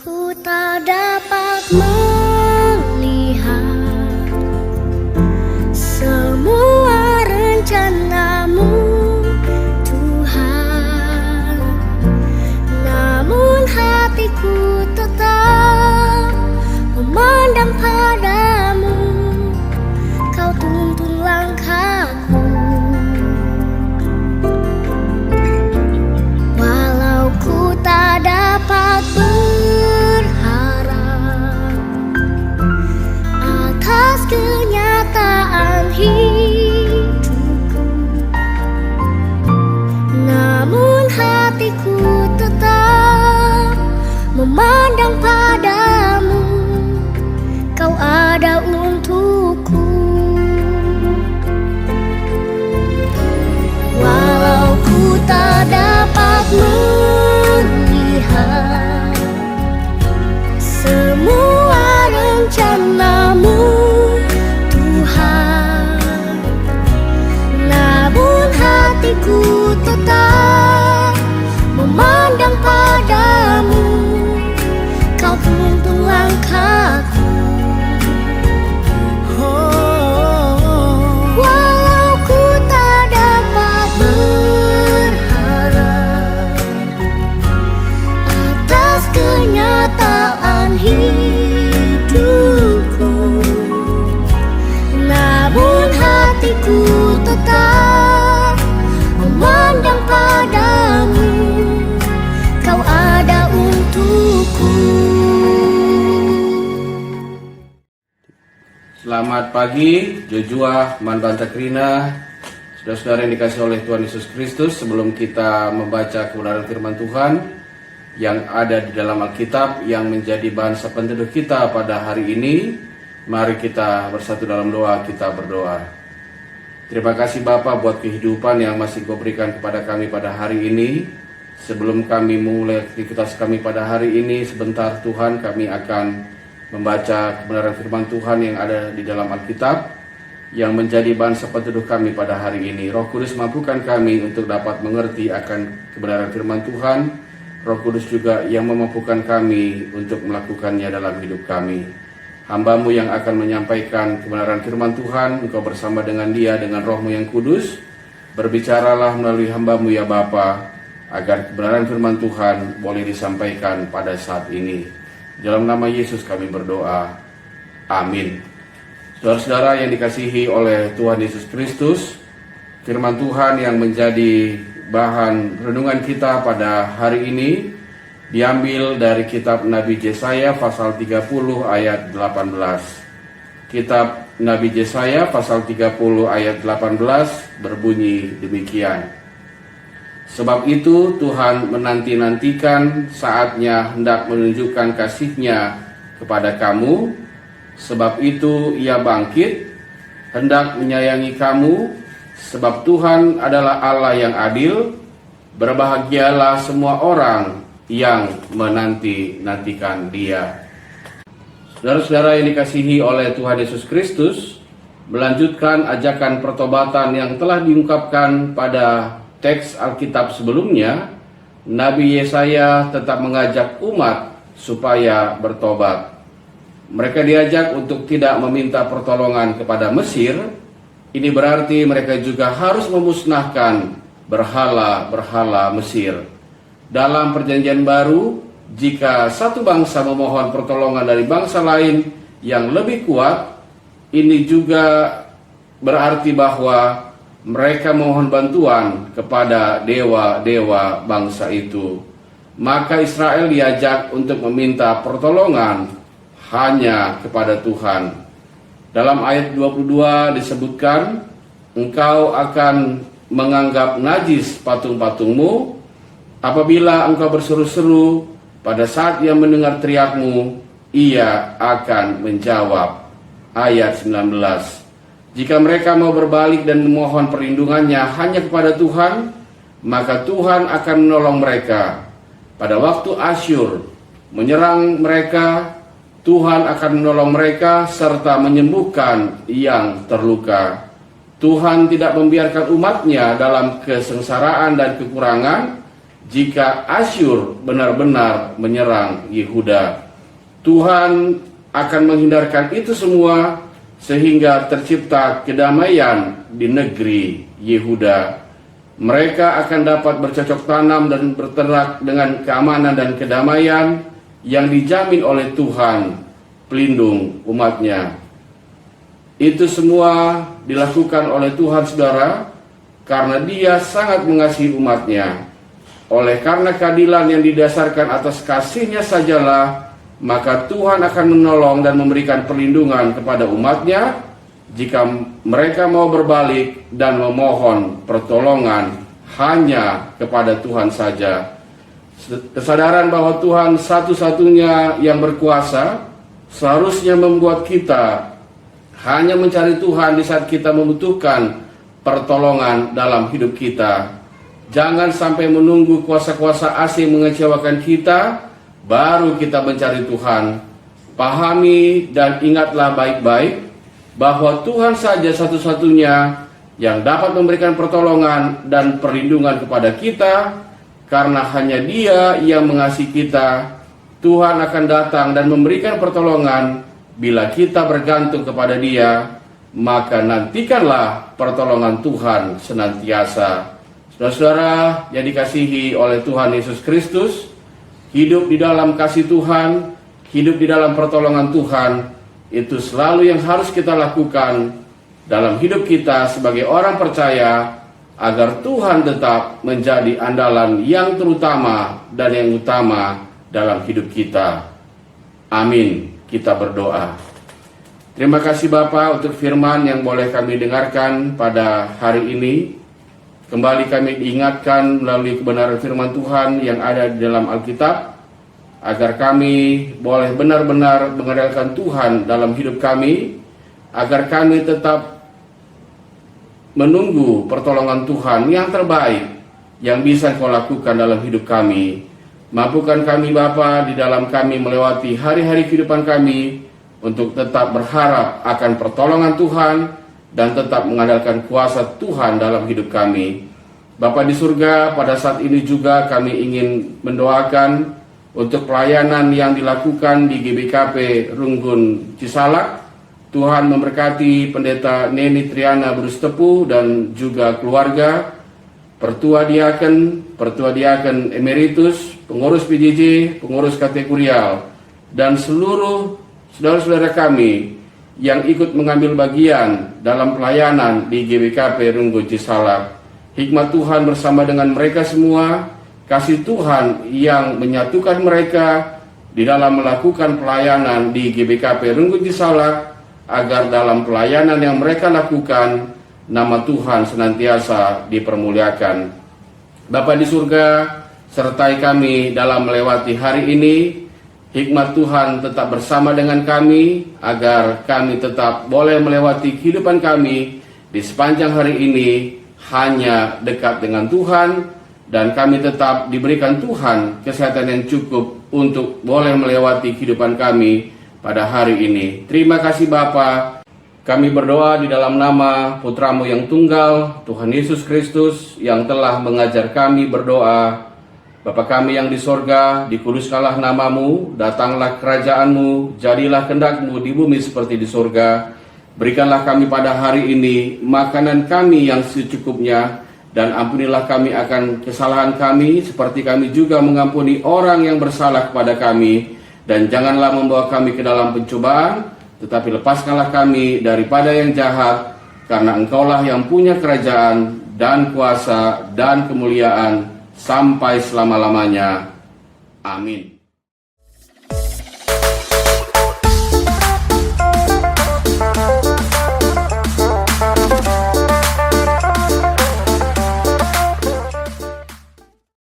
Ku tak dapat melihat semua rencanamu, Tuhan. Namun hatiku tetap memandang padamu. Kau tuntun langkahku. Walau ku tak dapat berharap atas kenyataan hidupku, namun hatiku tetap memandang padamu. Kau ada untukku. Walau ku tak dapat melihat semua rencanamu, Tuhan, namun hatiku tetap memandang padamu. Kau tuntun langkahku. Walau ku tak dapat berharap atas kenyataan hidupku, namun hatiku tetap memandang padamu. Kau ada untukku. Selamat pagi, Joshua, Manbanta Krina, saudara-saudara yang dikasih oleh Tuhan Yesus Kristus. Sebelum kita membaca kebenaran firman Tuhan yang ada di dalam Alkitab yang menjadi bahan sepenteduh kita pada hari ini, mari kita bersatu dalam doa. Kita berdoa. Terima kasih Bapa buat kehidupan yang masih Kau berikan kepada kami pada hari ini. Sebelum kami mulai aktivitas kami pada hari ini, sebentar Tuhan, kami akan membaca kebenaran firman Tuhan yang ada di dalam Alkitab yang menjadi bahan sepenteduh kami pada hari ini. Roh Kudus mampukan kami untuk dapat mengerti akan kebenaran firman Tuhan. Roh Kudus juga yang memampukan kami untuk melakukannya dalam hidup kami. Hamba-Mu yang akan menyampaikan kebenaran firman Tuhan, Engkau bersama dengan dia, dengan Roh-Mu yang kudus. Berbicaralah melalui hamba-Mu ya Bapa, agar kebenaran firman Tuhan boleh disampaikan pada saat ini. Dalam nama Yesus kami berdoa. Amin. Saudara-saudara yang dikasihi oleh Tuhan Yesus Kristus, firman Tuhan yang menjadi bahan renungan kita pada hari ini diambil dari kitab Nabi Yesaya pasal 30 ayat 18. Kitab Nabi Yesaya pasal 30 ayat 18 berbunyi demikian. Sebab itu Tuhan menanti-nantikan saatnya hendak menunjukkan kasih-Nya kepada kamu. Sebab itu Ia bangkit, hendak menyayangi kamu. Sebab Tuhan adalah Allah yang adil. Berbahagialah semua orang yang menanti-nantikan Dia. Saudara-saudara yang dikasihi oleh Tuhan Yesus Kristus, melanjutkan ajakan pertobatan yang telah diungkapkan pada teks Alkitab sebelumnya, Nabi Yesaya tetap mengajak umat supaya bertobat. Mereka diajak untuk tidak meminta pertolongan kepada Mesir. Ini berarti mereka juga harus memusnahkan berhala-berhala Mesir. Dalam perjanjian baru, jika satu bangsa memohon pertolongan dari bangsa lain yang lebih kuat, ini juga berarti bahwa mereka mohon bantuan kepada dewa-dewa bangsa itu. Maka Israel diajak untuk meminta pertolongan hanya kepada Tuhan. Dalam ayat 22 disebutkan, engkau akan menganggap najis patung-patungmu apabila engkau berseru-seru pada saat ia mendengar teriakmu, ia akan menjawab. Ayat 19. Jika mereka mau berbalik dan memohon perlindungannya hanya kepada Tuhan, maka Tuhan akan menolong mereka. Pada waktu Asyur menyerang mereka, Tuhan akan menolong mereka serta menyembuhkan yang terluka. Tuhan tidak membiarkan umatnya dalam kesengsaraan dan kekurangan, jika Asyur benar-benar menyerang Yehuda. Tuhan akan menghindarkan itu semua sehingga tercipta kedamaian di negeri Yehuda. Mereka akan dapat bercocok tanam dan berternak dengan keamanan dan kedamaian yang dijamin oleh Tuhan, pelindung umatnya. Itu semua dilakukan oleh Tuhan, saudara, karena Dia sangat mengasihi umatnya. Oleh karena keadilan yang didasarkan atas kasih-Nya sajalah, maka Tuhan akan menolong dan memberikan perlindungan kepada umatnya jika mereka mau berbalik dan memohon pertolongan hanya kepada Tuhan saja. Kesadaran bahwa Tuhan satu-satunya yang berkuasa seharusnya membuat kita hanya mencari Tuhan di saat kita membutuhkan pertolongan dalam hidup kita. Jangan sampai menunggu kuasa-kuasa asing mengecewakan kita baru kita mencari Tuhan. Pahami dan ingatlah baik-baik bahwa Tuhan saja satu-satunya yang dapat memberikan pertolongan dan perlindungan kepada kita, karena hanya Dia yang mengasihi kita. Tuhan akan datang dan memberikan pertolongan bila kita bergantung kepada Dia, maka nantikanlah pertolongan Tuhan senantiasa. Saudara-saudara yang dikasihi oleh Tuhan Yesus Kristus, hidup di dalam kasih Tuhan, hidup di dalam pertolongan Tuhan, itu selalu yang harus kita lakukan dalam hidup kita sebagai orang percaya, agar Tuhan tetap menjadi andalan yang terutama dan yang utama dalam hidup kita. Amin. Kita berdoa. Terima kasih Bapa untuk firman yang boleh kami dengarkan pada hari ini. Kembali kami diingatkan melalui kebenaran firman Tuhan yang ada di dalam Alkitab, agar kami boleh benar-benar mengandalkan Tuhan dalam hidup kami, agar kami tetap menunggu pertolongan Tuhan yang terbaik yang bisa Kau lakukan dalam hidup kami. Mampukan kami Bapa di dalam kami melewati hari-hari kehidupan kami untuk tetap berharap akan pertolongan Tuhan dan tetap mengandalkan kuasa Tuhan dalam hidup kami. Bapa di surga, pada saat ini juga kami ingin mendoakan untuk pelayanan yang dilakukan di GBKP Runggun Cisalak. Tuhan memberkati Pendeta Neni Triana Brustepu dan juga keluarga, Pertua Diaken Emeritus, pengurus PJJ, pengurus kategorial, dan seluruh saudara-saudara kami yang ikut mengambil bagian dalam pelayanan di GBKP Runggun Cisalak. Hikmat Tuhan bersama dengan mereka semua, kasih Tuhan yang menyatukan mereka di dalam melakukan pelayanan di GBKP Runggun Cisalak, agar dalam pelayanan yang mereka lakukan, nama Tuhan senantiasa dipermuliakan. Bapa di surga, sertai kami dalam melewati hari ini. Hikmat Tuhan tetap bersama dengan kami, agar kami tetap boleh melewati kehidupan kami di sepanjang hari ini hanya dekat dengan Tuhan, dan kami tetap diberikan Tuhan kesehatan yang cukup untuk boleh melewati kehidupan kami pada hari ini. Terima kasih Bapa. Kami berdoa di dalam nama Putra-Mu yang tunggal, Tuhan Yesus Kristus, yang telah mengajar kami berdoa. Bapa kami yang di sorga, dikuduskanlah nama-Mu, datanglah kerajaan-Mu, jadilah kehendak-Mu di bumi seperti di sorga. Berikanlah kami pada hari ini makanan kami yang secukupnya, dan ampunilah kami akan kesalahan kami, seperti kami juga mengampuni orang yang bersalah kepada kami. Dan janganlah membawa kami ke dalam pencobaan, tetapi lepaskanlah kami daripada yang jahat, karena Engkaulah yang punya kerajaan dan kuasa dan kemuliaan sampai selama-lamanya. Amin.